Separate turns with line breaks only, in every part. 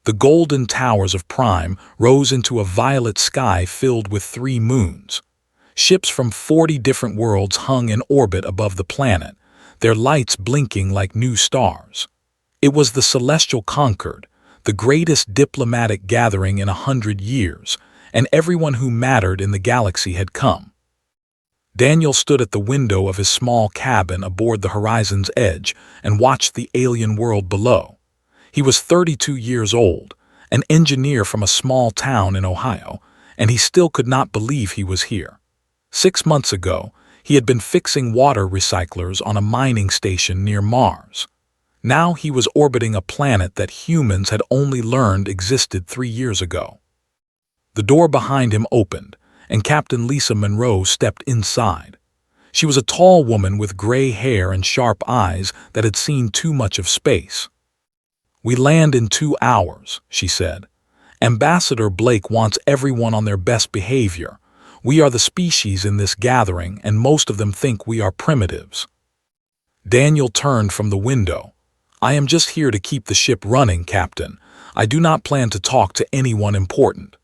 The golden towers of Prime rose into a violet sky filled with 3 moons. Ships from 40 different worlds hung in orbit above the planet, their lights blinking like new stars. It was the Celestial Concord, the greatest diplomatic gathering in 100 years, and everyone who mattered in the galaxy had come. Daniel stood at the window of his small cabin aboard the horizon's edge and watched the alien world below. He was 32 years old, an engineer from a small town in Ohio, and he still could not believe he was here. 6 months ago, he had been fixing water recyclers on a mining station near Mars. Now he was orbiting a planet that humans had only learned existed 3 years ago. The door behind him opened, and Captain Lisa Monroe stepped inside. She was a tall woman with gray hair and sharp eyes that had seen too much of space. "We land in 2 hours," she said. "Ambassador Blake wants everyone on their best behavior. We are the species in this gathering, and most of them think we are primitives." Daniel turned from the window. "I am just here to keep the ship running, Captain. I do not plan to talk to anyone important."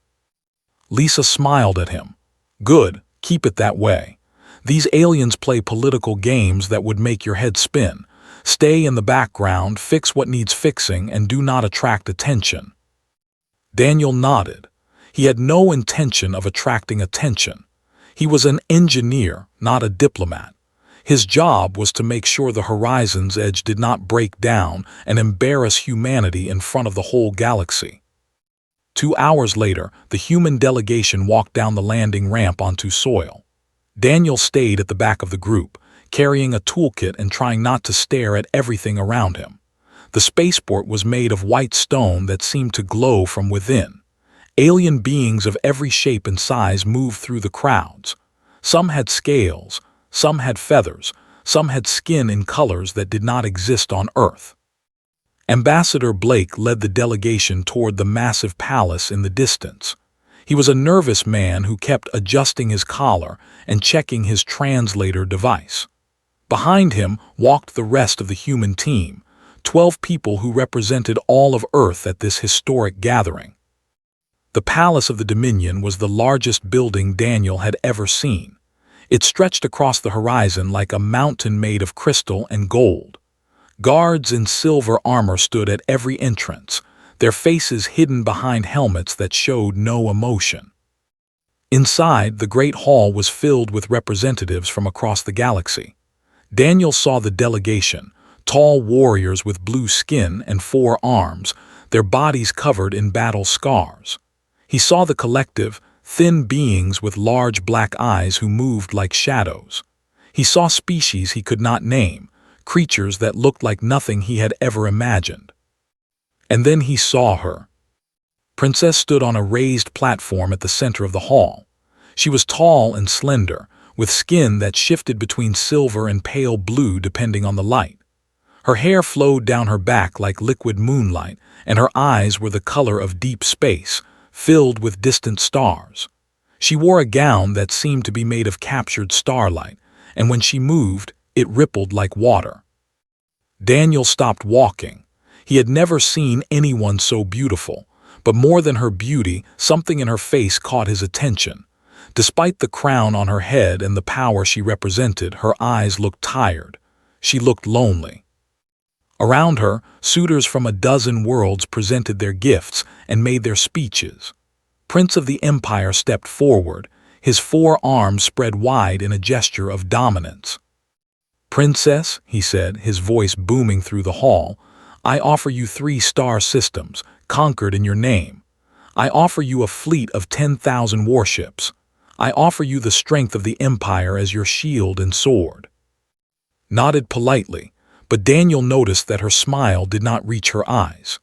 Lisa smiled at him. "Good, keep it that way. These aliens play political games that would make your head spin. Stay in the background, fix what needs fixing, and do not attract attention." Daniel nodded. He had no intention of attracting attention. He was an engineer, not a diplomat. His job was to make sure the horizon's edge did not break down and embarrass humanity in front of the whole galaxy. 2 hours later, the human delegation walked down the landing ramp onto soil. Daniel stayed at the back of the group, carrying a toolkit and trying not to stare at everything around him. The spaceport was made of white stone that seemed to glow from within. Alien beings of every shape and size moved through the crowds. Some had scales, some had feathers, some had skin in colors that did not exist on Earth. Ambassador Blake led the delegation toward the massive palace in the distance. He was a nervous man who kept adjusting his collar and checking his translator device. Behind him walked the rest of the human team, 12 people who represented all of Earth at this historic gathering. The Palace of the Dominion was the largest building Daniel had ever seen. It stretched across the horizon like a mountain made of crystal and gold. Guards in silver armor stood at every entrance, their faces hidden behind helmets that showed no emotion. Inside, the great hall was filled with representatives from across the galaxy. Daniel saw the delegation, tall warriors with blue skin and 4 arms, their bodies covered in battle scars. He saw the collective, thin beings with large black eyes who moved like shadows. He saw species he could not name, creatures that looked like nothing he had ever imagined. And then he saw her. Princess stood on a raised platform at the center of the hall. She was tall and slender, with skin that shifted between silver and pale blue depending on the light. Her hair flowed down her back like liquid moonlight, and her eyes were the color of deep space, filled with distant stars. She wore a gown that seemed to be made of captured starlight, and when she moved, it rippled like water. Daniel stopped walking. He had never seen anyone so beautiful, but more than her beauty, something in her face caught his attention. Despite the crown on her head and the power she represented, her eyes looked tired. She looked lonely. Around her, suitors from a dozen worlds presented their gifts and made their speeches. Prince of the Empire stepped forward, his 4 arms spread wide in a gesture of dominance. "Princess," he said, his voice booming through the hall, "I offer you 3 star systems, conquered in your name. I offer you a fleet of 10,000 warships. I offer you the strength of the Empire as your shield and sword." Nodded politely, but Daniel noticed that her smile did not reach her eyes.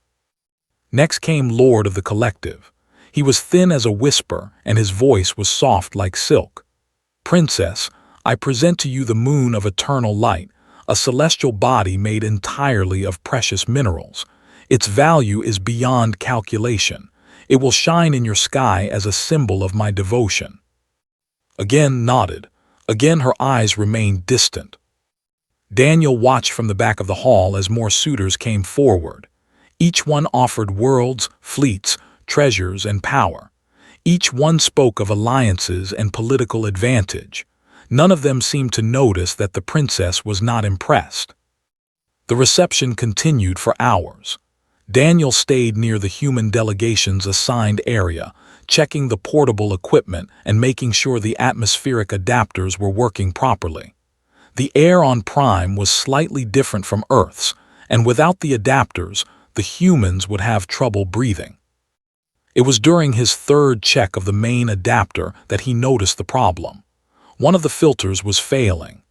Next came Lord of the Collective. He was thin as a whisper, and his voice was soft like silk. "Princess, I present to you the moon of eternal light, a celestial body made entirely of precious minerals. Its value is beyond calculation. It will shine in your sky as a symbol of my devotion." Again nodded. Again her eyes remained distant. Daniel watched from the back of the hall as more suitors came forward. Each one offered worlds, fleets, treasures, and power. Each one spoke of alliances and political advantage. None of them seemed to notice that the princess was not impressed. The reception continued for hours. Daniel stayed near the human delegation's assigned area, checking the portable equipment and making sure the atmospheric adapters were working properly. The air on Prime was slightly different from Earth's, and without the adapters, the humans would have trouble breathing. It was during his third check of the main adapter that he noticed the problem. One of the filters was failing.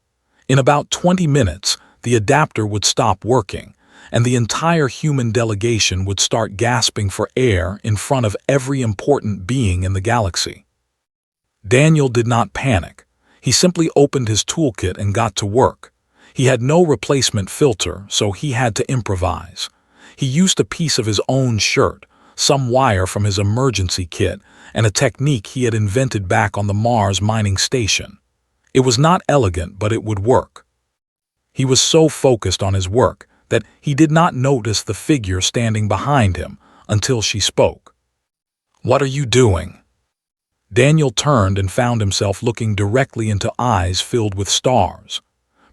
In about 20 minutes, the adapter would stop working, and the entire human delegation would start gasping for air in front of every important being in the galaxy. Daniel did not panic. He simply opened his toolkit and got to work. He had no replacement filter, so he had to improvise. He used a piece of his own shirt, some wire from his emergency kit, and a technique he had invented back on the Mars mining station. It was not elegant, but it would work. He was so focused on his work that he did not notice the figure standing behind him until she spoke. "What are you doing?" Daniel turned and found himself looking directly into eyes filled with stars.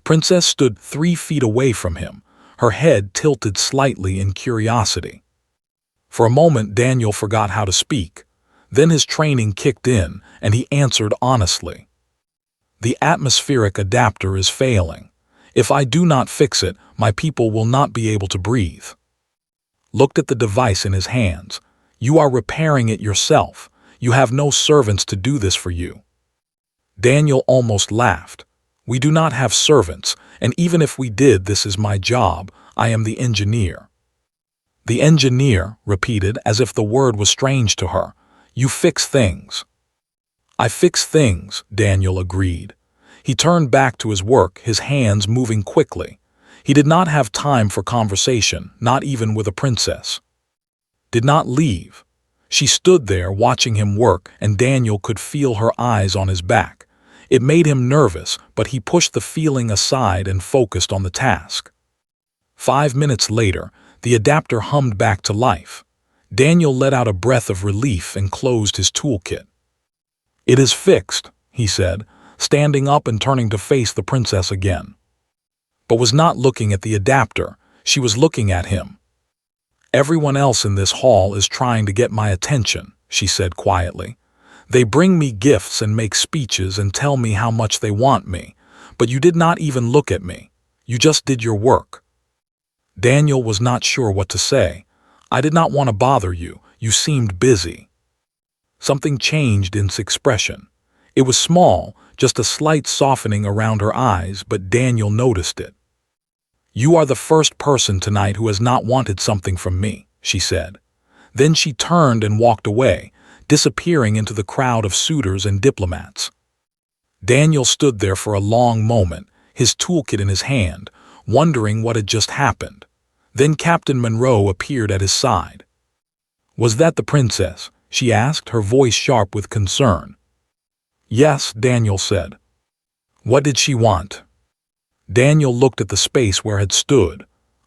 Princess stood 3 feet away from him, her head tilted slightly in curiosity. For a moment, Daniel forgot how to speak. Then his training kicked in, and he answered honestly. "The atmospheric adapter is failing. If I do not fix it, my people will not be able to breathe." Looked at the device in his hands. "You are repairing it yourself. You have no servants to do this for you." Daniel almost laughed. "We do not have servants, and even if we did, this is my job. I am the engineer." "The engineer," repeated as if the word was strange to her. "You fix things." "I fix things," Daniel agreed. He turned back to his work, his hands moving quickly. He did not have time for conversation, not even with a princess. Did not leave. She stood there watching him work, and Daniel could feel her eyes on his back. It made him nervous, but he pushed the feeling aside and focused on the task. 5 minutes later, the adapter hummed back to life. Daniel let out a breath of relief and closed his toolkit. "It is fixed," he said, standing up and turning to face the princess again. But was not looking at the adapter, she was looking at him. "Everyone else in this hall is trying to get my attention," she said quietly. "They bring me gifts and make speeches and tell me how much they want me, but you did not even look at me. You just did your work." Daniel was not sure what to say. "I did not want to bother you. You seemed busy." Something changed in his expression. It was small, just a slight softening around her eyes, but Daniel noticed it. "You are the first person tonight who has not wanted something from me," she said. Then she turned and walked away, disappearing into the crowd of suitors and diplomats. Daniel stood there for a long moment, his toolkit in his hand, wondering what had just happened. Then Captain Monroe appeared at his side. "Was that the princess?" she asked, her voice sharp with concern. "Yes," Daniel said. "What did she want?" Daniel looked at the space where had stood.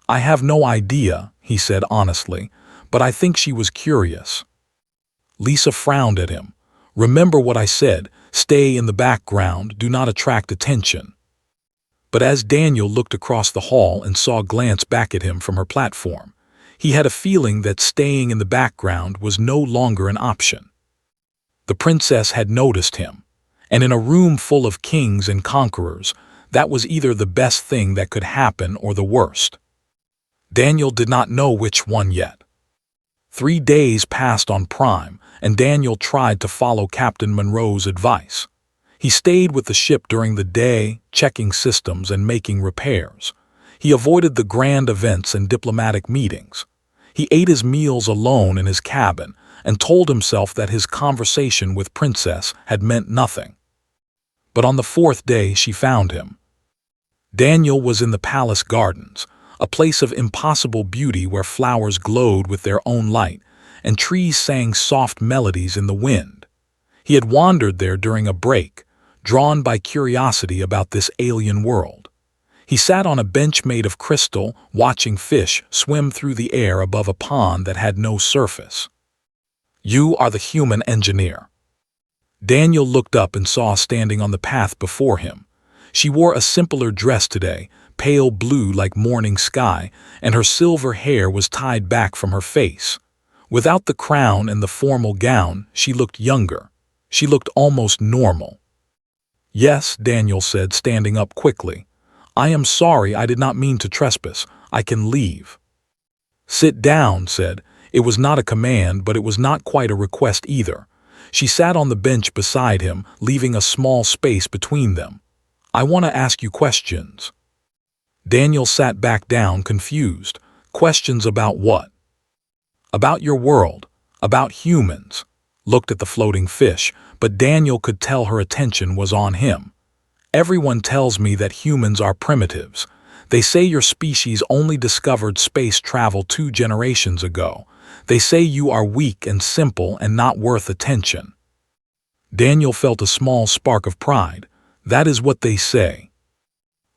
"I have no idea," he said honestly, "but I think she was curious." Lisa frowned at him. "Remember what I said, stay in the background, do not attract attention." But as Daniel looked across the hall and saw glance back at him from her platform, he had a feeling that staying in the background was no longer an option. The princess had noticed him, and in a room full of kings and conquerors, that was either the best thing that could happen or the worst. Daniel did not know which one yet. 3 days passed on Prime, and Daniel tried to follow Captain Monroe's advice. He stayed with the ship during the day, checking systems and making repairs. He avoided the grand events and diplomatic meetings. He ate his meals alone in his cabin and told himself that his conversation with Princess had meant nothing. But on the 4th day she found him. Daniel was in the palace gardens, a place of impossible beauty where flowers glowed with their own light and trees sang soft melodies in the wind. He had wandered there during a break, drawn by curiosity about this alien world. He sat on a bench made of crystal, watching fish swim through the air above a pond that had no surface. "You are the human engineer." Daniel looked up and saw standing on the path before him. She wore a simpler dress today, pale blue like morning sky, and her silver hair was tied back from her face. Without the crown and the formal gown, she looked younger. She looked almost normal. "Yes," Daniel said, standing up quickly. "I am sorry, I did not mean to trespass. I can leave." "Sit down," said. It was not a command, but it was not quite a request either. She sat on the bench beside him, leaving a small space between them. "I want to ask you questions." Daniel sat back down, confused. Questions about what? "About your world, about humans." Looked at the floating fish, but Daniel could tell her attention was on him. "Everyone tells me that humans are primitives. They say your species only discovered space travel 2 generations ago. They say you are weak and simple and not worth attention." Daniel felt a small spark of pride. "That is what they say.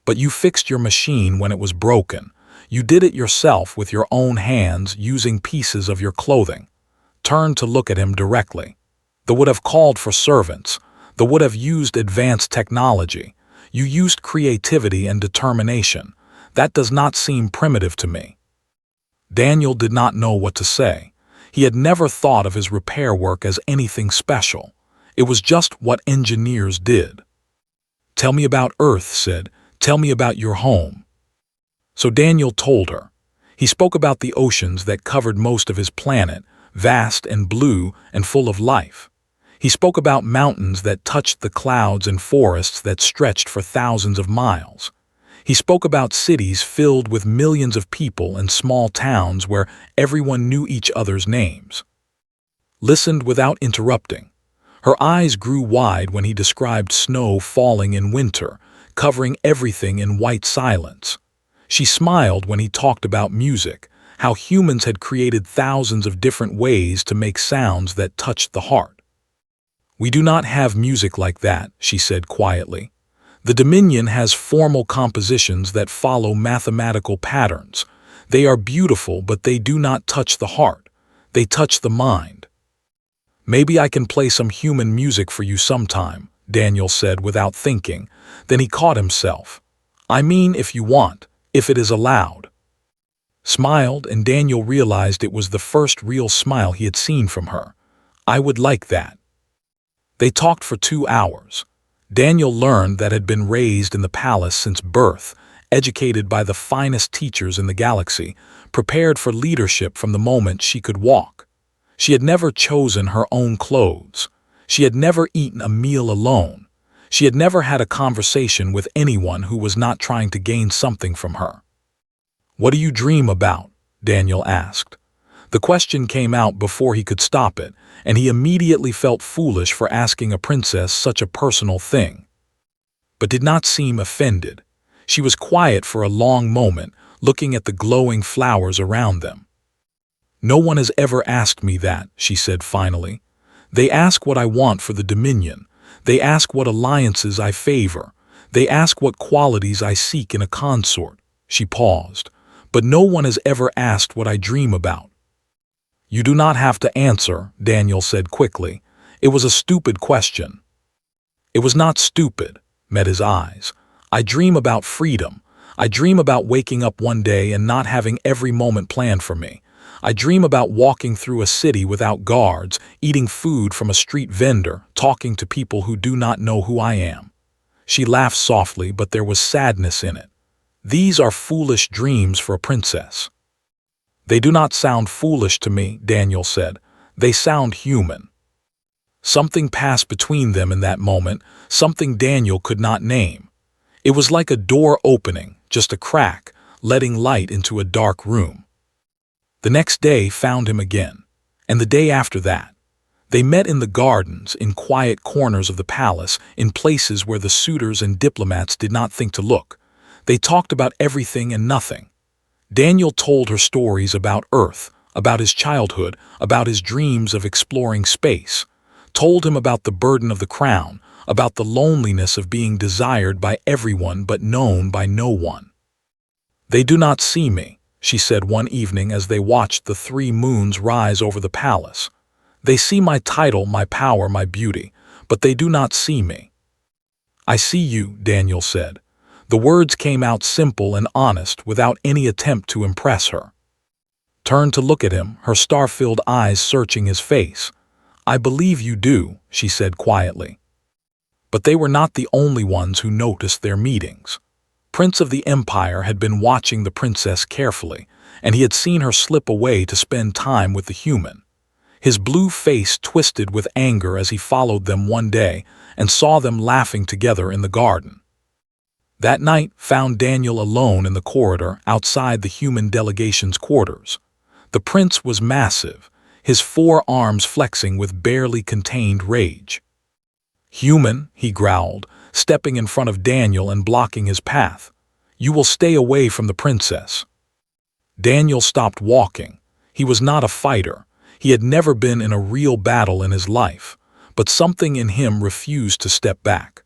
But you fixed your machine when it was broken. You did it yourself with your own hands, using pieces of your clothing." Turned to look at him directly. "They would have called for servants. They would have used advanced technology. You used creativity and determination. That does not seem primitive to me." Daniel did not know what to say. He had never thought of his repair work as anything special. It was just what engineers did. "Tell me about Earth," said. "Tell me about your home." So Daniel told her. He spoke about the oceans that covered most of his planet, vast and blue and full of life. He spoke about mountains that touched the clouds and forests that stretched for thousands of miles. He spoke about cities filled with millions of people and small towns where everyone knew each other's names. Listened without interrupting. Her eyes grew wide when he described snow falling in winter, covering everything in white silence. She smiled when he talked about music, how humans had created thousands of different ways to make sounds that touched the heart. "We do not have music like that," she said quietly. "The Dominion has formal compositions that follow mathematical patterns. They are beautiful, but they do not touch the heart. They touch the mind." "Maybe I can play some human music for you sometime," Daniel said without thinking. Then he caught himself. "I mean, if you want, if it is allowed." Smiled, and Daniel realized it was the first real smile he had seen from her. "I would like that." They talked for 2 hours. Daniel learned that had been raised in the palace since birth, educated by the finest teachers in the galaxy, prepared for leadership from the moment she could walk. She had never chosen her own clothes. She had never eaten a meal alone. She had never had a conversation with anyone who was not trying to gain something from her. "What do you dream about?" Daniel asked. The question came out before he could stop it, and he immediately felt foolish for asking a princess such a personal thing. But did not seem offended. She was quiet for a long moment, looking at the glowing flowers around them. "No one has ever asked me that," she said finally. "They ask what I want for the Dominion. They ask what alliances I favor. They ask what qualities I seek in a consort." She paused. "But no one has ever asked what I dream about." "You do not have to answer," Daniel said quickly. "It was a stupid question." "It was not stupid," met his eyes. "I dream about freedom. I dream about waking up one day and not having every moment planned for me. I dream about walking through a city without guards, eating food from a street vendor, talking to people who do not know who I am." She laughed softly, but there was sadness in it. "These are foolish dreams for a princess." "They do not sound foolish to me," Daniel said. "They sound human." Something passed between them in that moment, something Daniel could not name. It was like a door opening, just a crack, letting light into a dark room. The next day found him again, and the day after that. They met in the gardens, in quiet corners of the palace, in places where the suitors and diplomats did not think to look. They talked about everything and nothing. Daniel told her stories about Earth, about his childhood, about his dreams of exploring space. Told him about the burden of the crown, about the loneliness of being desired by everyone but known by no one. "They do not see me," she said one evening as they watched the 3 moons rise over the palace. "They see my title, my power, my beauty, but they do not see me." "I see you," Daniel said. The words came out simple and honest without any attempt to impress her. Turned to look at him, her star-filled eyes searching his face. "I believe you do," she said quietly. But they were not the only ones who noticed their meetings. Prince of the Empire had been watching the princess carefully, and he had seen her slip away to spend time with the human. His blue face twisted with anger as he followed them one day and saw them laughing together in the garden. That night found Daniel alone in the corridor outside the human delegation's quarters. The prince was massive, his 4 arms flexing with barely contained rage. "Human," he growled, stepping in front of Daniel and blocking his path. "You will stay away from the princess." Daniel stopped walking. He was not a fighter. He had never been in a real battle in his life, but something in him refused to step back.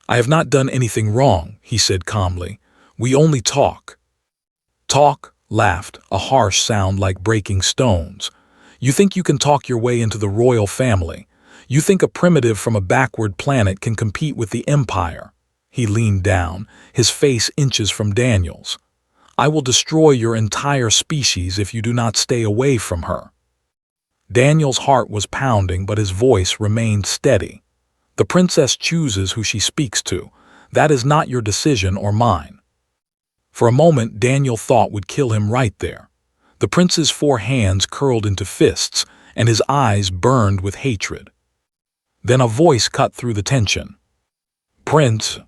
"I have not done anything wrong," he said calmly. "We only talk." "Talk?" laughed, a harsh sound like breaking stones. "You think you can talk your way into the royal family? You think a primitive from a backward planet can compete with the Empire?" He leaned down, his face inches from Daniel's. "I will destroy your entire species if you do not stay away from her." Daniel's heart was pounding, but his voice remained steady. "The princess chooses who she speaks to. That is not your decision or mine." For a moment Daniel thought would kill him right there. The prince's 4 hands curled into fists, and his eyes burned with hatred. Then a voice cut through the tension. "Prince."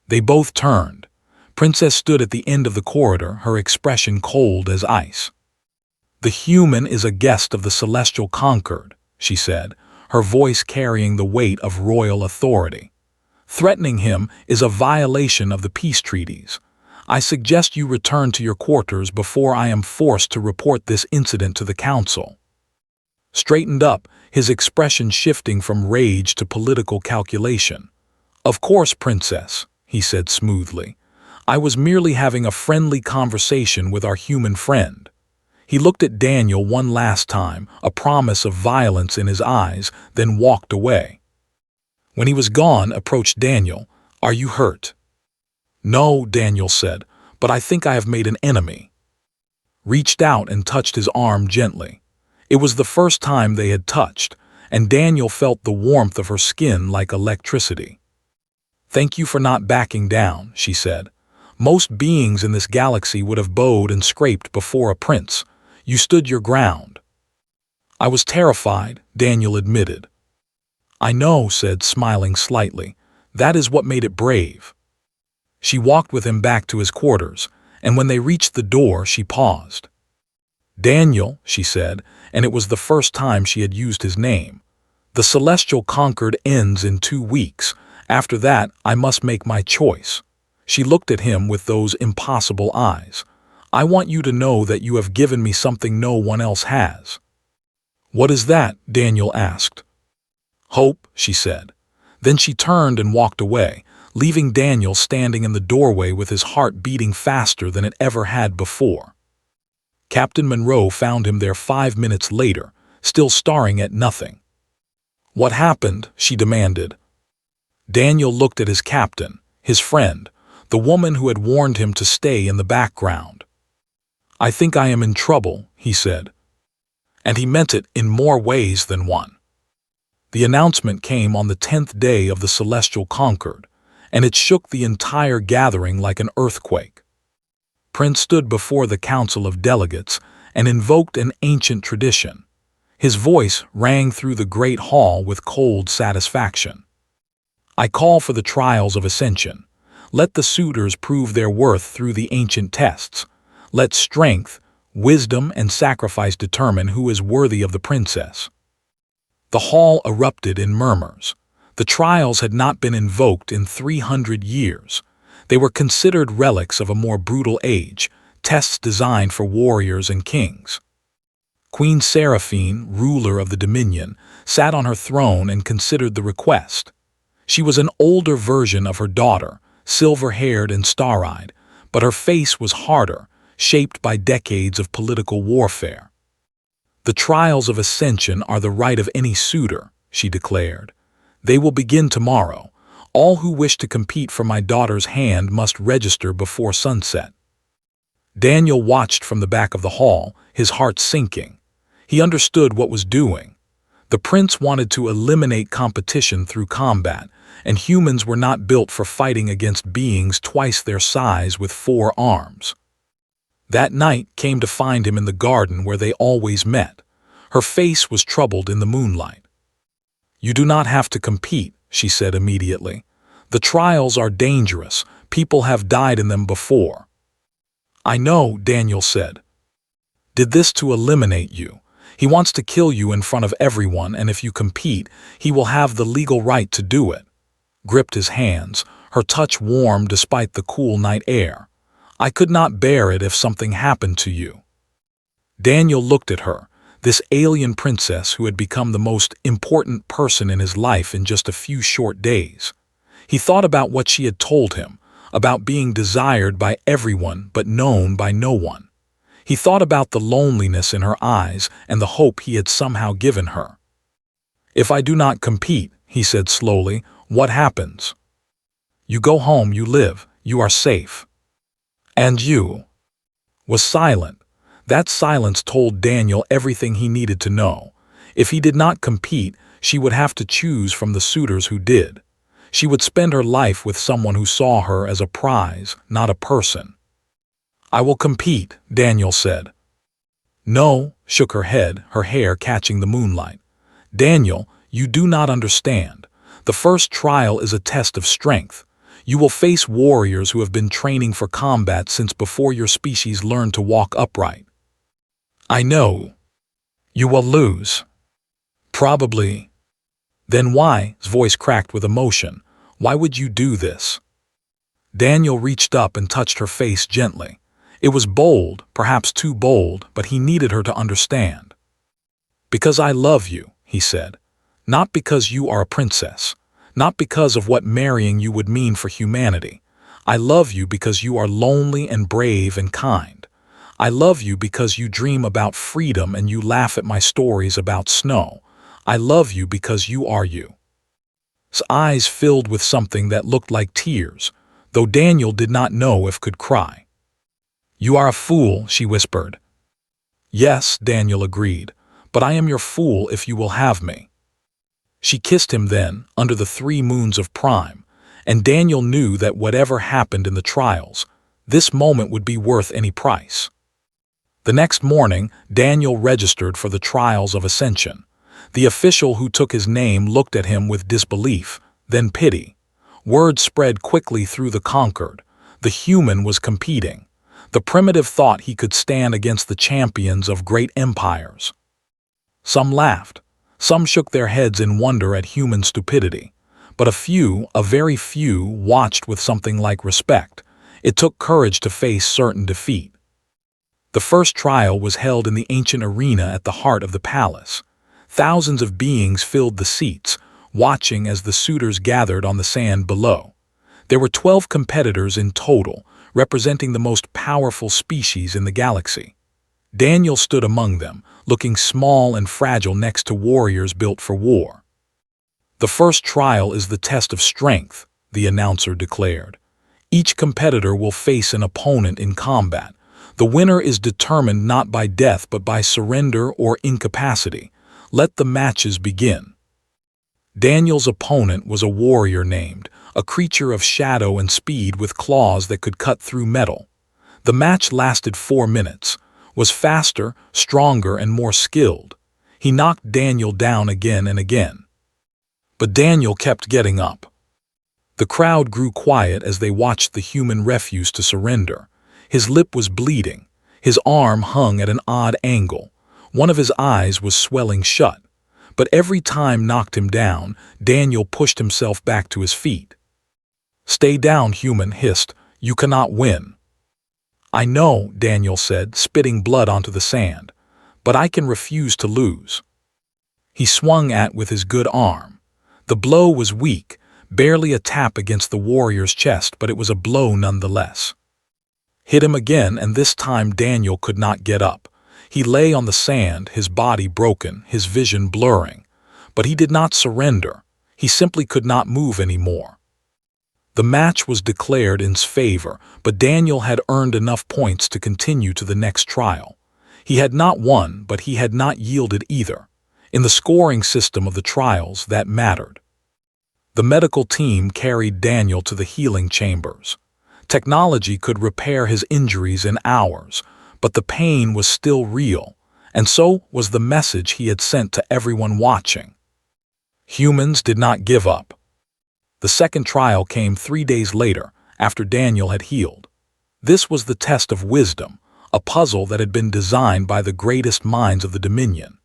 They both turned. Princess stood at the end of the corridor, her expression cold as ice. "The human is a guest of the celestial conquered," she said, her voice carrying the weight of royal authority. "Threatening him is a violation of the peace treaties. I suggest you return to your quarters before I am forced to report this incident to the council." Straightened up, his expression shifting from rage to political calculation. "Of course, princess," he said smoothly. "I was merely having a friendly conversation with our human friend." He looked at Daniel one last time, a promise of violence in his eyes, then walked away. When he was gone, approached Daniel. "Are you hurt?" "No," Daniel said, "but I think I have made an enemy." Reached out and touched his arm gently. It was the first time they had touched, and Daniel felt the warmth of her skin like electricity. "Thank you for not backing down," she said. "Most beings in this galaxy would have bowed and scraped before a prince. You stood your ground." "I was terrified," Daniel admitted. "I know," said, smiling slightly. "That is what made it brave." She walked with him back to his quarters, and when they reached the door, she paused. "Daniel," she said, and it was the first time she had used his name. "The Celestial Conquered ends in 2 weeks. After that, I must make my choice." She looked at him with those impossible eyes. "I want you to know that you have given me something no one else has." "What is that?" Daniel asked. "Hope," she said. Then she turned and walked away, leaving Daniel standing in the doorway with his heart beating faster than it ever had before. Captain Monroe found him there 5 minutes later, still staring at nothing. "What happened?" she demanded. Daniel looked at his captain, his friend, the woman who had warned him to stay in the background. "I think I am in trouble," he said. And he meant it in more ways than one. The announcement came on the 10th day of the Celestial Conquered, and it shook the entire gathering like an earthquake. Prince stood before the council of delegates and invoked an ancient tradition. His voice rang through the great hall with cold satisfaction. "I call for the trials of ascension. Let the suitors prove their worth through the ancient tests. Let strength, wisdom, and sacrifice determine who is worthy of the princess." The hall erupted in murmurs. The trials had not been invoked in 300 years. They were considered relics of a more brutal age, tests designed for warriors and kings. Queen Seraphine, ruler of the Dominion, sat on her throne and considered the request. She was an older version of her daughter, silver-haired and star-eyed, but her face was harder, shaped by decades of political warfare. "The trials of ascension are the right of any suitor," she declared. "They will begin tomorrow. All who wish to compete for my daughter's hand must register before sunset." Daniel watched from the back of the hall, his heart sinking. He understood what was doing. The prince wanted to eliminate competition through combat, and humans were not built for fighting against beings twice their size with 4 arms. That night came to find him in the garden where they always met. Her face was troubled in the moonlight. "You do not have to compete," she said immediately. "The trials are dangerous. People have died in them before." "I know," Daniel said. "Did this to eliminate you. He wants to kill you in front of everyone, and if you compete, he will have the legal right to do it." Gripped his hands, her touch warm despite the cool night air. "I could not bear it if something happened to you." Daniel looked at her, this alien princess who had become the most important person in his life in just a few short days. He thought about what she had told him, about being desired by everyone but known by no one. He thought about the loneliness in her eyes and the hope he had somehow given her. "If I do not compete," he said slowly, "what happens? You go home, you live, you are safe." "And you?" Was silent. That silence told Daniel everything he needed to know. If he did not compete, she would have to choose from the suitors who did. She would spend her life with someone who saw her as a prize, not a person. "I will compete," Daniel said. "No," shook her head, her hair catching the moonlight. "Daniel, you do not understand. The first trial is a test of strength. You will face warriors who have been training for combat since before your species learned to walk upright." "I know. You will lose." "Probably." "Then why?" His voice cracked with emotion. "Why would you do this?" Daniel reached up and touched her face gently. It was bold, perhaps too bold, but he needed her to understand. "Because I love you," he said. "Not because you are a princess. Not because of what marrying you would mean for humanity. I love you because you are lonely and brave and kind. I love you because you dream about freedom and you laugh at my stories about snow. I love you because you are you." His eyes filled with something that looked like tears, though Daniel did not know if could cry. "You are a fool," she whispered. "Yes," Daniel agreed, "but I am your fool if you will have me." She kissed him then, under the 3 moons of Prime, and Daniel knew that whatever happened in the trials, this moment would be worth any price. The next morning, Daniel registered for the trials of Ascension. The official who took his name looked at him with disbelief, then pity. Word spread quickly through the conquered. The human was competing. The primitive thought he could stand against the champions of great empires. Some laughed. Some shook their heads in wonder at human stupidity. But a very few, watched with something like respect. It took courage to face certain defeat. The first trial was held in the ancient arena at the heart of the palace. Thousands of beings filled the seats, watching as the suitors gathered on the sand below. There were 12 competitors in total, representing the most powerful species in the galaxy. Daniel stood among them, looking small and fragile next to warriors built for war. "The first trial is the test of strength," the announcer declared. "Each competitor will face an opponent in combat. The winner is determined not by death but by surrender or incapacity. Let the matches begin." Daniel's opponent was a warrior named, a creature of shadow and speed with claws that could cut through metal. The match lasted 4 minutes, was faster, stronger, and more skilled. He knocked Daniel down again and again. But Daniel kept getting up. The crowd grew quiet as they watched the human refuse to surrender. His lip was bleeding. His arm hung at an odd angle. One of his eyes was swelling shut. But every time knocked him down, Daniel pushed himself back to his feet. "Stay down," human hissed. "You cannot win." "I know," Daniel said, spitting blood onto the sand. "But I can refuse to lose." He swung with his good arm. The blow was weak, barely a tap against the warrior's chest, but it was a blow nonetheless. Hit him again, and this time Daniel could not get up. He lay on the sand, his body broken, his vision blurring. But he did not surrender. He simply could not move anymore. The match was declared in his favor, but Daniel had earned enough points to continue to the next trial. He had not won, but he had not yielded either. In the scoring system of the trials, that mattered. The medical team carried Daniel to the healing chambers. Technology could repair his injuries in hours, but the pain was still real, and so was the message he had sent to everyone watching. Humans did not give up. The second trial came 3 days later, after Daniel had healed. This was the test of wisdom, a puzzle that had been designed by the greatest minds of the Dominion.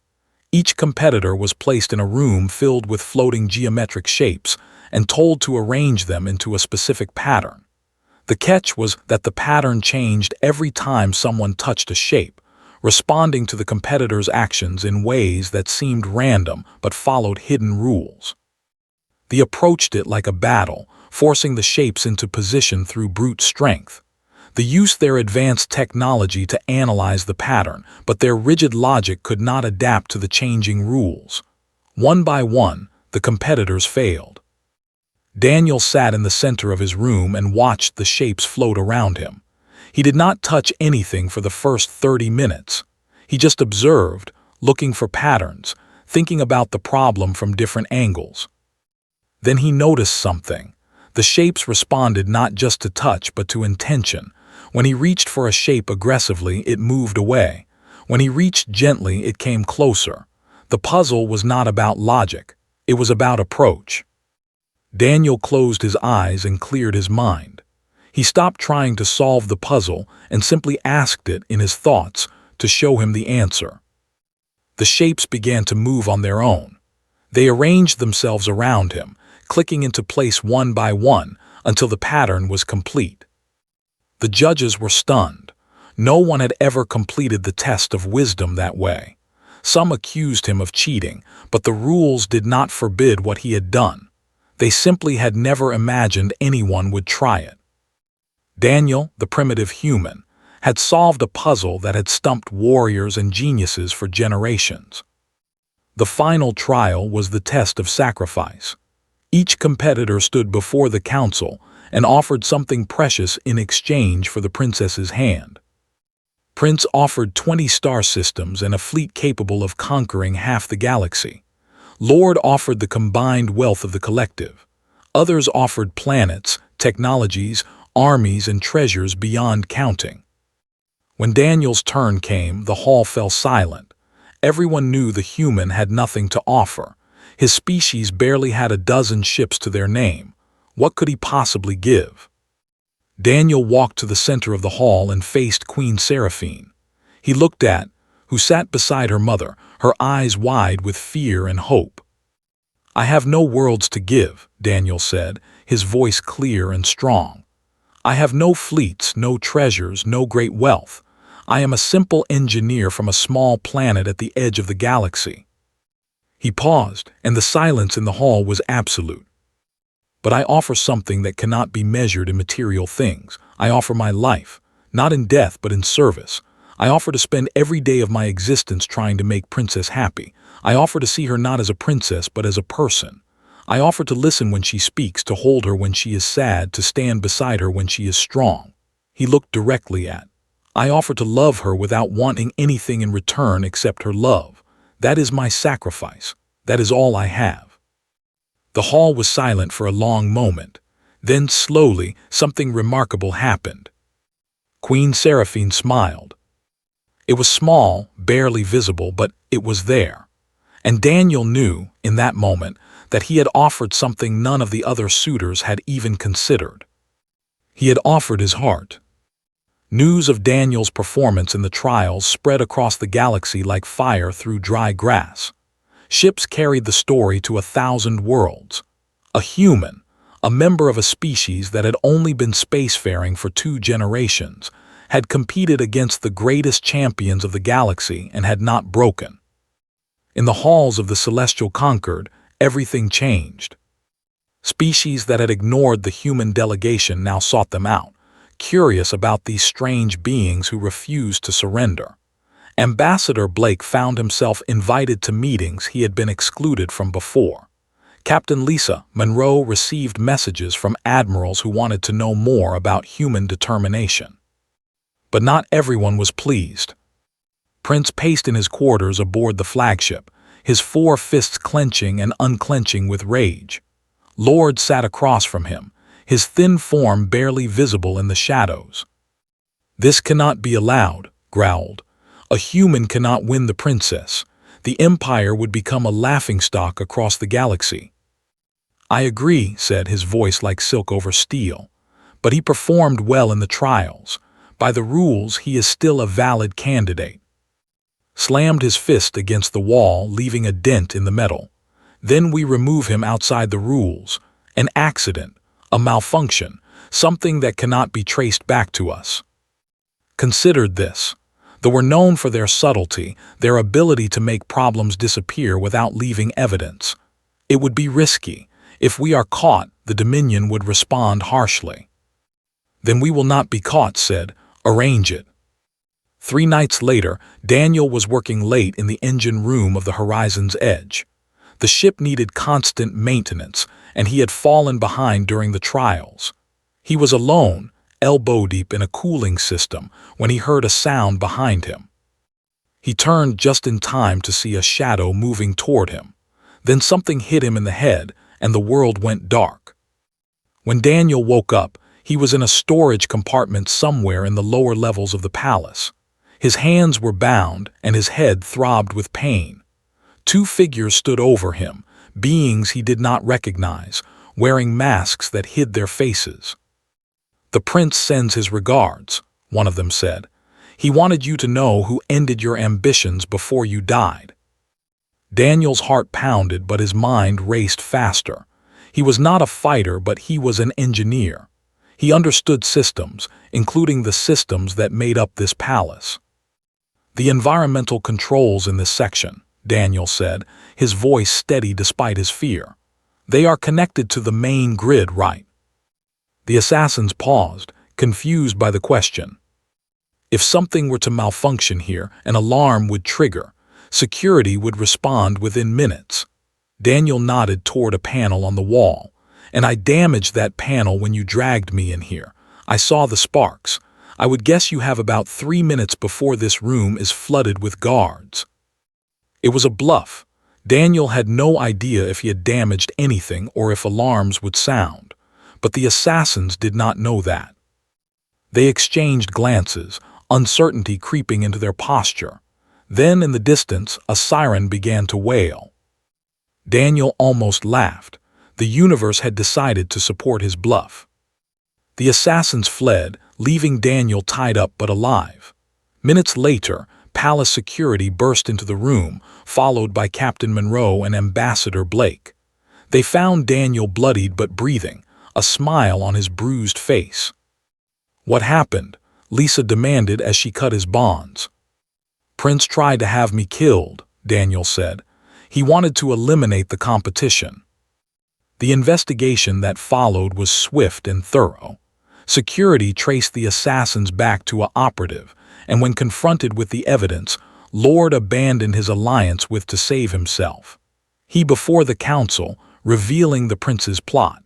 Each competitor was placed in a room filled with floating geometric shapes and told to arrange them into a specific pattern. The catch was that the pattern changed every time someone touched a shape, responding to the competitor's actions in ways that seemed random but followed hidden rules. They approached it like a battle, forcing the shapes into position through brute strength. They used their advanced technology to analyze the pattern, but their rigid logic could not adapt to the changing rules. One by one, the competitors failed. Daniel sat in the center of his room and watched the shapes float around him. He did not touch anything for the first 30 minutes. He just observed, looking for patterns, thinking about the problem from different angles. Then he noticed something. The shapes responded not just to touch but to intention. When he reached for a shape aggressively, it moved away. When he reached gently, it came closer. The puzzle was not about logic. It was about approach. Daniel closed his eyes and cleared his mind. He stopped trying to solve the puzzle and simply asked it in his thoughts to show him the answer. The shapes began to move on their own. They arranged themselves around him, clicking into place one by one until the pattern was complete. The judges were stunned. No one had ever completed the test of wisdom that way. Some accused him of cheating, but the rules did not forbid what he had done. They simply had never imagined anyone would try it. Daniel, the primitive human, had solved a puzzle that had stumped warriors and geniuses for generations. The final trial was the test of sacrifice. Each competitor stood before the council and offered something precious in exchange for the princess's hand. Prince offered 20 star systems and a fleet capable of conquering half the galaxy. Lord offered the combined wealth of the collective. Others offered planets, technologies, armies, and treasures beyond counting. When Daniel's turn came, the hall fell silent. Everyone knew the human had nothing to offer. His species barely had a dozen ships to their name. What could he possibly give? Daniel walked to the center of the hall and faced Queen Seraphine. He looked at, who sat beside her mother, her eyes wide with fear and hope. "I have no worlds to give," Daniel said, his voice clear and strong. "I have no fleets, no treasures, no great wealth. I am a simple engineer from a small planet at the edge of the galaxy." He paused, and the silence in the hall was absolute. "But I offer something that cannot be measured in material things. I offer my life, not in death but in service. I offer to spend every day of my existence trying to make Princess happy. I offer to see her not as a princess but as a person. I offer to listen when she speaks, to hold her when she is sad, to stand beside her when she is strong." He looked directly at. "I offer to love her without wanting anything in return except her love. That is my sacrifice. That is all I have." The hall was silent for a long moment. Then, slowly, something remarkable happened. Queen Seraphine smiled. It was small, barely visible, but it was there. And Daniel knew, in that moment, that he had offered something none of the other suitors had even considered. He had offered his heart. News of Daniel's performance in the trials spread across the galaxy like fire through dry grass. Ships carried the story to 1,000 worlds. A human, a member of a species that had only been spacefaring for 2 generations, had competed against the greatest champions of the galaxy and had not broken. In the halls of the Celestial Concord, everything changed. Species that had ignored the human delegation now sought them out, curious about these strange beings who refused to surrender. Ambassador Blake found himself invited to meetings he had been excluded from before. Captain Lisa Monroe received messages from admirals who wanted to know more about human determination. But not everyone was pleased. Prince paced in his quarters aboard the flagship, his four fists clenching and unclenching with rage. Lord sat across from him, his thin form barely visible in the shadows. "This cannot be allowed," growled. "A human cannot win the princess. The Empire would become a laughingstock across the galaxy." "I agree," said, his voice like silk over steel. "But he performed well in the trials. By the rules, he is still a valid candidate." Slammed his fist against the wall, leaving a dent in the metal. "Then we remove him outside the rules. An accident, a malfunction, something that cannot be traced back to us." Considered this. They were known for their subtlety, their ability to make problems disappear without leaving evidence. It would be risky. If we are caught, the Dominion would respond harshly. "Then we will not be caught," said. "Arrange it." 3 nights later, Daniel was working late in the engine room of the Horizon's Edge. The ship needed constant maintenance, and he had fallen behind during the trials. He was alone, elbow-deep in a cooling system, when he heard a sound behind him. He turned just in time to see a shadow moving toward him. Then something hit him in the head, and the world went dark. When Daniel woke up, he was in a storage compartment somewhere in the lower levels of the palace. His hands were bound, and his head throbbed with pain. 2 figures stood over him, beings he did not recognize, wearing masks that hid their faces. "The prince sends his regards," one of them said. "He wanted you to know who ended your ambitions before you died." Daniel's heart pounded, but his mind raced faster. He was not a fighter, but he was an engineer. He understood systems, including the systems that made up this palace. "The environmental controls in this section," Daniel said, his voice steady despite his fear. "They are connected to the main grid, right?" The assassins paused, confused by the question. If something were to malfunction here, an alarm would trigger. Security would respond within minutes. Daniel nodded toward a panel on the wall. "And I damaged that panel when you dragged me in here. I saw the sparks. I would guess you have about 3 minutes before this room is flooded with guards." It was a bluff. Daniel had no idea if he had damaged anything or if alarms would sound. But the assassins did not know that. They exchanged glances, uncertainty creeping into their posture. Then, in the distance, a siren began to wail. Daniel almost laughed. The universe had decided to support his bluff. The assassins fled, leaving Daniel tied up but alive. Minutes later, palace security burst into the room, followed by Captain Monroe and Ambassador Blake. They found Daniel bloodied but breathing, a smile on his bruised face. "What happened?" Lisa demanded as she cut his bonds. "Prince tried to have me killed," Daniel said. "He wanted to eliminate the competition." The investigation that followed was swift and thorough. Security traced the assassins back to an operative, and when confronted with the evidence, Lord abandoned his alliance with to save himself. He before the council, revealing the prince's plot.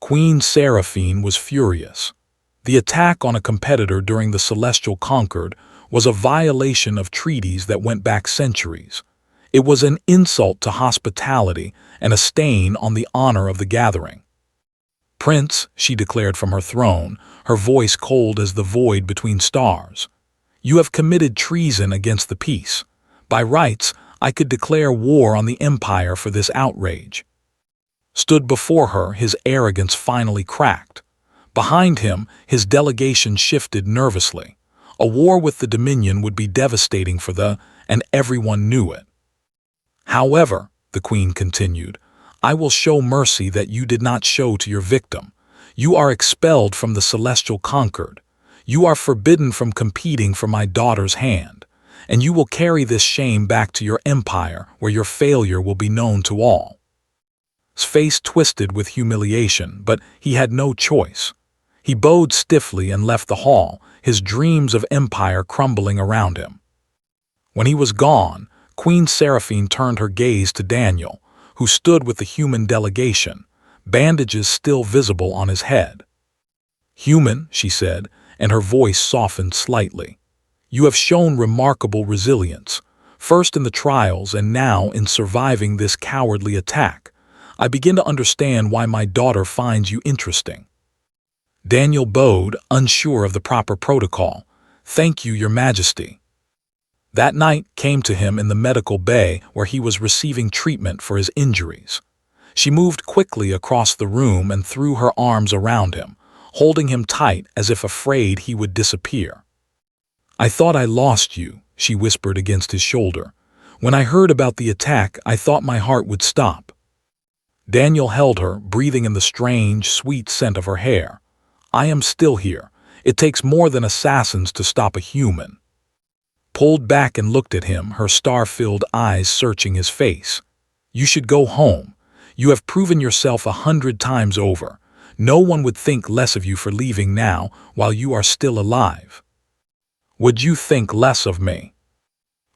Queen Seraphine was furious. The attack on a competitor during the Celestial Concord was a violation of treaties that went back centuries. It was an insult to hospitality and a stain on the honor of the gathering. "Prince," she declared from her throne, her voice cold as the void between stars, "you have committed treason against the peace. By rights, I could declare war on the Empire for this outrage." Stood before her, his arrogance finally cracked. Behind him, his delegation shifted nervously. A war with the Dominion would be devastating for and everyone knew it. "However," the Queen continued, "I will show mercy that you did not show to your victim. You are expelled from the Celestial Concord. You are forbidden from competing for my daughter's hand, and you will carry this shame back to your empire where your failure will be known to all." His face twisted with humiliation, but he had no choice. He bowed stiffly and left the hall, his dreams of empire crumbling around him. When he was gone, Queen Seraphine turned her gaze to Daniel, who stood with the human delegation, bandages still visible on his head. "Human," she said, and her voice softened slightly. "You have shown remarkable resilience, first in the trials and now in surviving this cowardly attack. I begin to understand why my daughter finds you interesting." Daniel bowed, unsure of the proper protocol. "Thank you, Your Majesty." That night came to him in the medical bay where he was receiving treatment for his injuries. She moved quickly across the room and threw her arms around him, holding him tight as if afraid he would disappear. "I thought I lost you," she whispered against his shoulder. "When I heard about the attack, I thought my heart would stop." Daniel held her, breathing in the strange, sweet scent of her hair. "I am still here. It takes more than assassins to stop a human." Pulled back and looked at him, her star-filled eyes searching his face. "You should go home. You have proven yourself 100 times over. No one would think less of you for leaving now while you are still alive." "Would you think less of me?"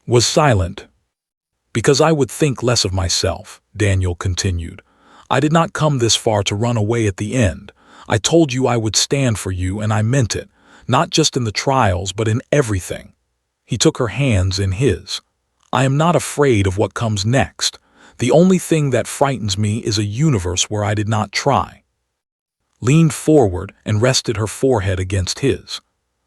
Was silent. "Because I would think less of myself," Daniel continued. "I did not come this far to run away at the end. I told you I would stand for you, and I meant it, not just in the trials but in everything." He took her hands in his. "I am not afraid of what comes next. The only thing that frightens me is a universe where I did not try." Leaned forward and rested her forehead against his.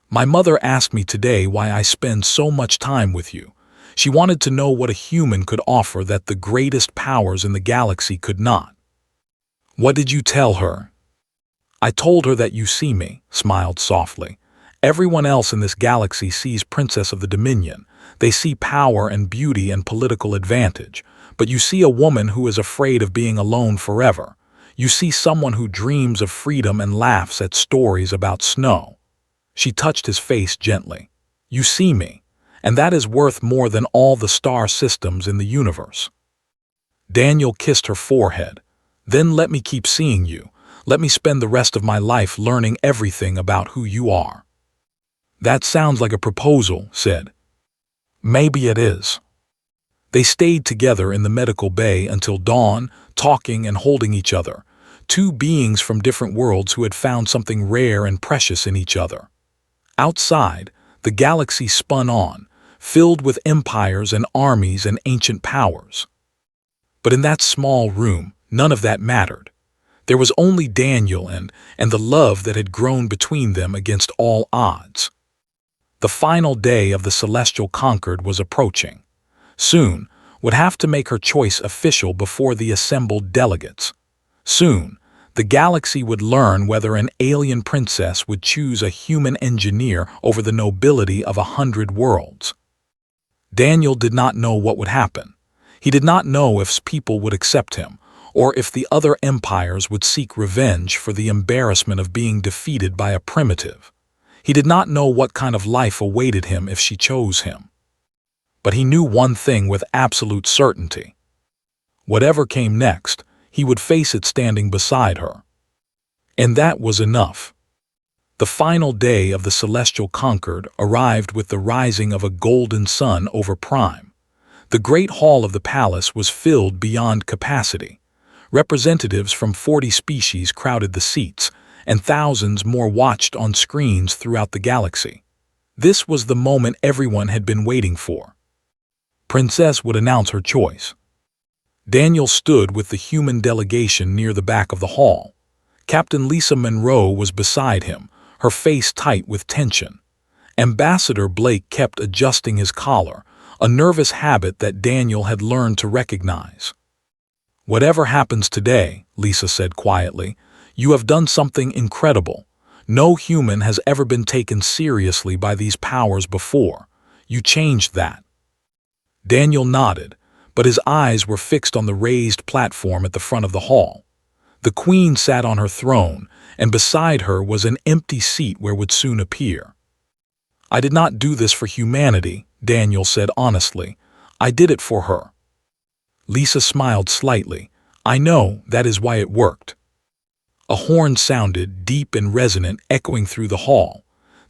"My mother asked me today why I spend so much time with you. She wanted to know what a human could offer that the greatest powers in the galaxy could not." "What did you tell her?" "I told her that you see me," smiled softly. "Everyone else in this galaxy sees Princess of the Dominion. They see power and beauty and political advantage. But you see a woman who is afraid of being alone forever. You see someone who dreams of freedom and laughs at stories about snow." She touched his face gently. "You see me, and that is worth more than all the star systems in the universe." Daniel kissed her forehead. "Then let me keep seeing you. Let me spend the rest of my life learning everything about who you are." "That sounds like a proposal," said. "Maybe it is." They stayed together in the medical bay until dawn, talking and holding each other, two beings from different worlds who had found something rare and precious in each other. Outside, the galaxy spun on, filled with empires and armies and ancient powers. But in that small room, none of that mattered. There was only Daniel and the love that had grown between them against all odds. The final day of the Celestial Concord was approaching. Soon would have to make her choice official before the assembled delegates. Soon, the galaxy would learn whether an alien princess would choose a human engineer over the nobility of 100 worlds. Daniel did not know what would happen. He did not know if people would accept him, or if the other empires would seek revenge for the embarrassment of being defeated by a primitive. He did not know what kind of life awaited him if she chose him. But he knew one thing with absolute certainty. Whatever came next, he would face it standing beside her. And that was enough. The final day of the Celestial Concord arrived with the rising of a golden sun over Prime. The great hall of the palace was filled beyond capacity. Representatives from 40 species crowded the seats, and thousands more watched on screens throughout the galaxy. This was the moment everyone had been waiting for. Princess would announce her choice. Daniel stood with the human delegation near the back of the hall. Captain Lisa Monroe was beside him, her face tight with tension. Ambassador Blake kept adjusting his collar, a nervous habit that Daniel had learned to recognize. "Whatever happens today," Lisa said quietly, "you have done something incredible. No human has ever been taken seriously by these powers before. You changed that." Daniel nodded, but his eyes were fixed on the raised platform at the front of the hall. The queen sat on her throne, and beside her was an empty seat where would soon appear. "I did not do this for humanity," Daniel said honestly. "I did it for her." Lisa smiled slightly. I know that is why it worked. A horn sounded, deep and resonant, echoing through the hall.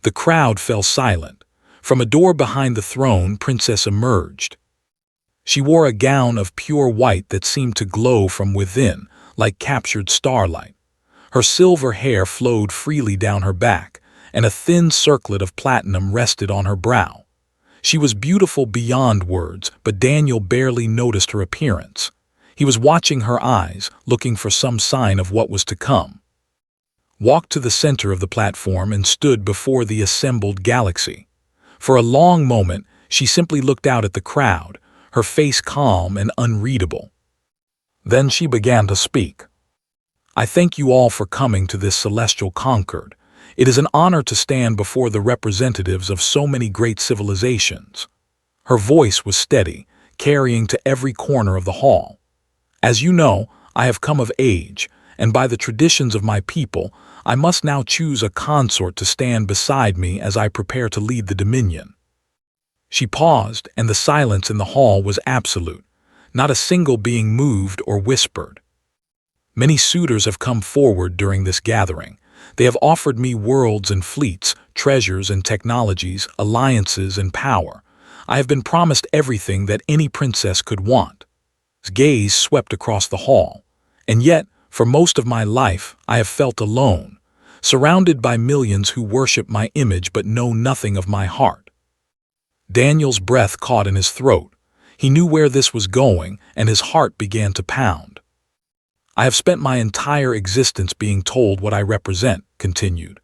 The crowd fell silent. From a door behind the throne, Princess emerged. She wore a gown of pure white that seemed to glow from within, like captured starlight. Her silver hair flowed freely down her back, and a thin circlet of platinum rested on her brow. She was beautiful beyond words, but Daniel barely noticed her appearance. He was watching her eyes, looking for some sign of what was to come. Walked to the center of the platform and stood before the assembled galaxy. For a long moment, she simply looked out at the crowd, her face calm and unreadable. Then she began to speak. I thank you all for coming to this celestial concord. It is an honor to stand before the representatives of so many great civilizations. Her voice was steady, carrying to every corner of the hall. As you know, I have come of age, and by the traditions of my people, I must now choose a consort to stand beside me as I prepare to lead the Dominion. She paused, and the silence in the hall was absolute. Not a single being moved or whispered. Many suitors have come forward during this gathering. They have offered me worlds and fleets, treasures and technologies, alliances and power. I have been promised everything that any princess could want. His gaze swept across the hall. And yet, for most of my life, I have felt alone, surrounded by millions who worship my image but know nothing of my heart. Daniel's breath caught in his throat. He knew where this was going, and his heart began to pound. I have spent my entire existence being told what I represent, continued.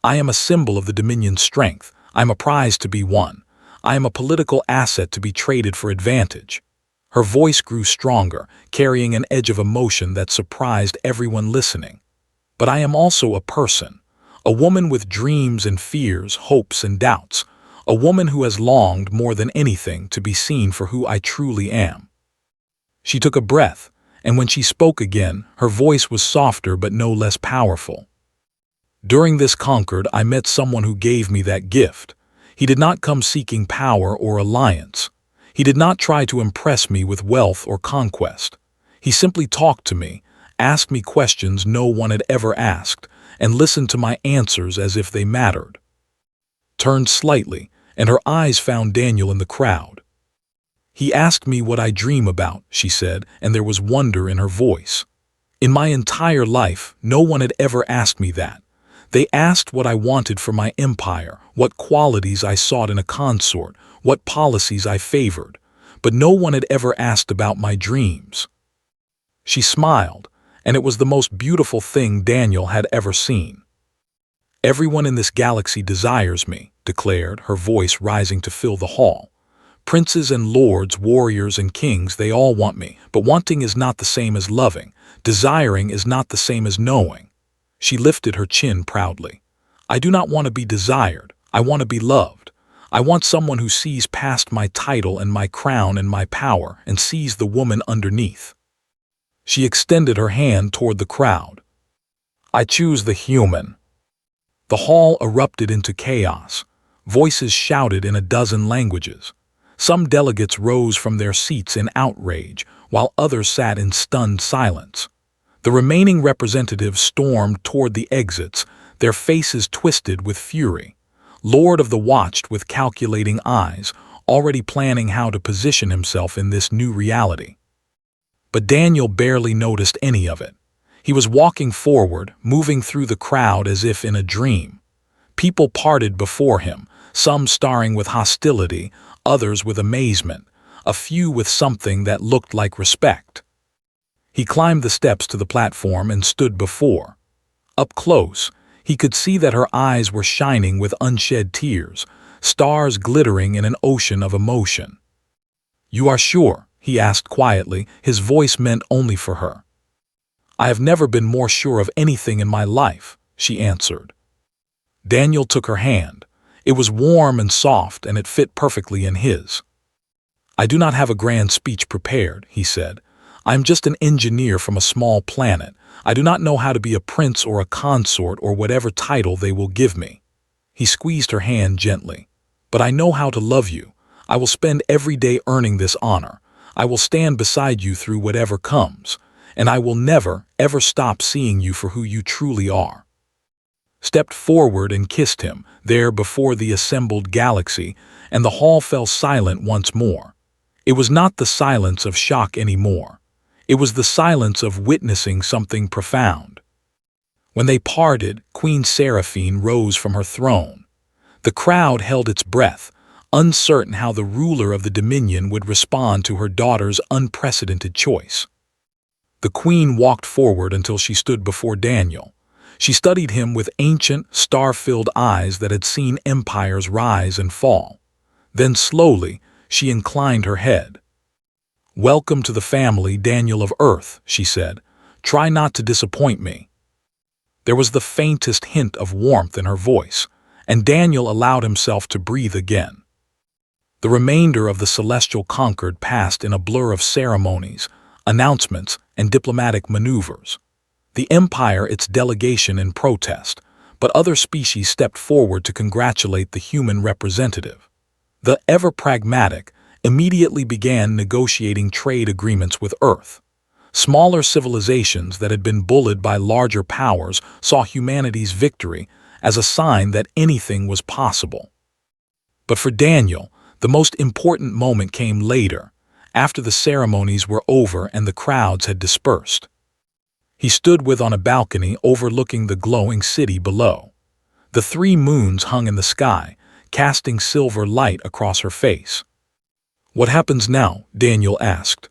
I am a symbol of the Dominion's strength. I am a prize to be won. I am a political asset to be traded for advantage. Her voice grew stronger, carrying an edge of emotion that surprised everyone listening. But I am also a person, a woman with dreams and fears, hopes and doubts, a woman who has longed more than anything to be seen for who I truly am. She took a breath, and when she spoke again, her voice was softer but no less powerful. During this concord, I met someone who gave me that gift. He did not come seeking power or alliance. He did not try to impress me with wealth or conquest. He simply talked to me, asked me questions no one had ever asked, and listened to my answers as if they mattered. Turned slightly, and her eyes found Daniel in the crowd. He asked me what I dream about, she said, and there was wonder in her voice. In my entire life, no one had ever asked me that. They asked what I wanted for my empire, what qualities I sought in a consort, what policies I favored, but no one had ever asked about my dreams. She smiled, and it was the most beautiful thing Daniel had ever seen. Everyone in this galaxy desires me, declared, her voice rising to fill the hall. Princes and lords, warriors and kings, they all want me, but wanting is not the same as loving. Desiring is not the same as knowing. She lifted her chin proudly. I do not want to be desired. I want to be loved. I want someone who sees past my title and my crown and my power and sees the woman underneath. She extended her hand toward the crowd. I choose the human. The hall erupted into chaos. Voices shouted in a dozen languages. Some delegates rose from their seats in outrage, while others sat in stunned silence. The remaining representatives stormed toward the exits, their faces twisted with fury. Lord of the watched with calculating eyes, already planning how to position himself in this new reality. But Daniel barely noticed any of it. He was walking forward, moving through the crowd as if in a dream. People parted before him, some staring with hostility, others with amazement, a few with something that looked like respect. He climbed the steps to the platform and stood before. Up close, he could see that her eyes were shining with unshed tears, stars glittering in an ocean of emotion. You are sure? He asked quietly, his voice meant only for her. I have never been more sure of anything in my life, she answered. Daniel took her hand. It was warm and soft, and it fit perfectly in his. I do not have a grand speech prepared, he said. I am just an engineer from a small planet. I do not know how to be a prince or a consort or whatever title they will give me. He squeezed her hand gently. But I know how to love you. I will spend every day earning this honor. I will stand beside you through whatever comes. and I will never, ever stop seeing you for who you truly are." Stepped forward and kissed him, there before the assembled galaxy, and the hall fell silent once more. It was not the silence of shock anymore. It was the silence of witnessing something profound. When they parted, Queen Seraphine rose from her throne. The crowd held its breath, uncertain how the ruler of the Dominion would respond to her daughter's unprecedented choice. The queen walked forward until she stood before Daniel. She studied him with ancient, star-filled eyes that had seen empires rise and fall. Then slowly, she inclined her head. "Welcome to the family, Daniel of Earth," she said. "Try not to disappoint me." There was the faintest hint of warmth in her voice, and Daniel allowed himself to breathe again. The remainder of the Celestial Concord passed in a blur of ceremonies, announcements, and diplomatic maneuvers. The Empire its delegation in protest, but other species stepped forward to congratulate the human representative. The ever-pragmatic immediately began negotiating trade agreements with Earth. Smaller civilizations that had been bullied by larger powers saw humanity's victory as a sign that anything was possible. But for Daniel, the most important moment came later, after the ceremonies were over and the crowds had dispersed. He stood on a balcony overlooking the glowing city below. The 3 moons hung in the sky, casting silver light across her face. "What happens now?" Daniel asked.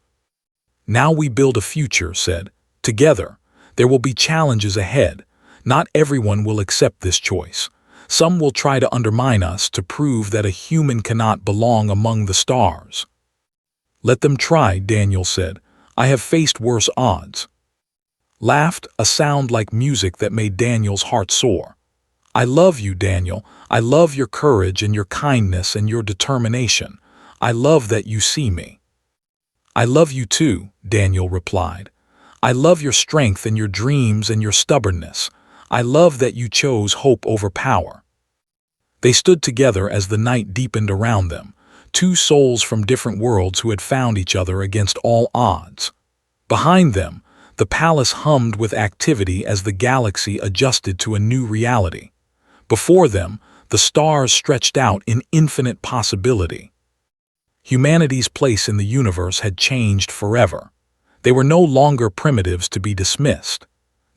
"Now we build a future," said. "Together. There will be challenges ahead. Not everyone will accept this choice. Some will try to undermine us to prove that a human cannot belong among the stars." "Let them try," Daniel said. "I have faced worse odds." Laughed, a sound like music that made Daniel's heart soar. "I love you, Daniel. I love your courage and your kindness and your determination. I love that you see me." "I love you too," Daniel replied. "I love your strength and your dreams and your stubbornness. I love that you chose hope over power." They stood together as the night deepened around them, 2 souls from different worlds who had found each other against all odds. Behind them, the palace hummed with activity as the galaxy adjusted to a new reality. Before them, the stars stretched out in infinite possibility. Humanity's place in the universe had changed forever. They were no longer primitives to be dismissed.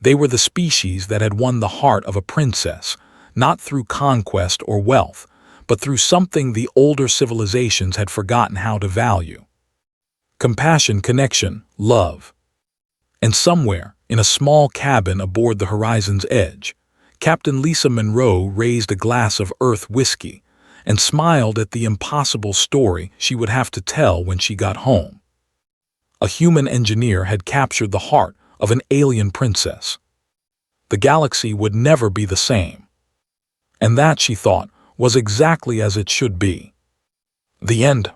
They were the species that had won the heart of a princess, not through conquest or wealth, but through something the older civilizations had forgotten how to value. Compassion, connection, love. And somewhere, in a small cabin aboard the horizon's edge, Captain Lisa Monroe raised a glass of Earth whiskey and smiled at the impossible story she would have to tell when she got home. A human engineer had captured the heart of an alien princess. The galaxy would never be the same. And that, she thought, was exactly as it should be. The end.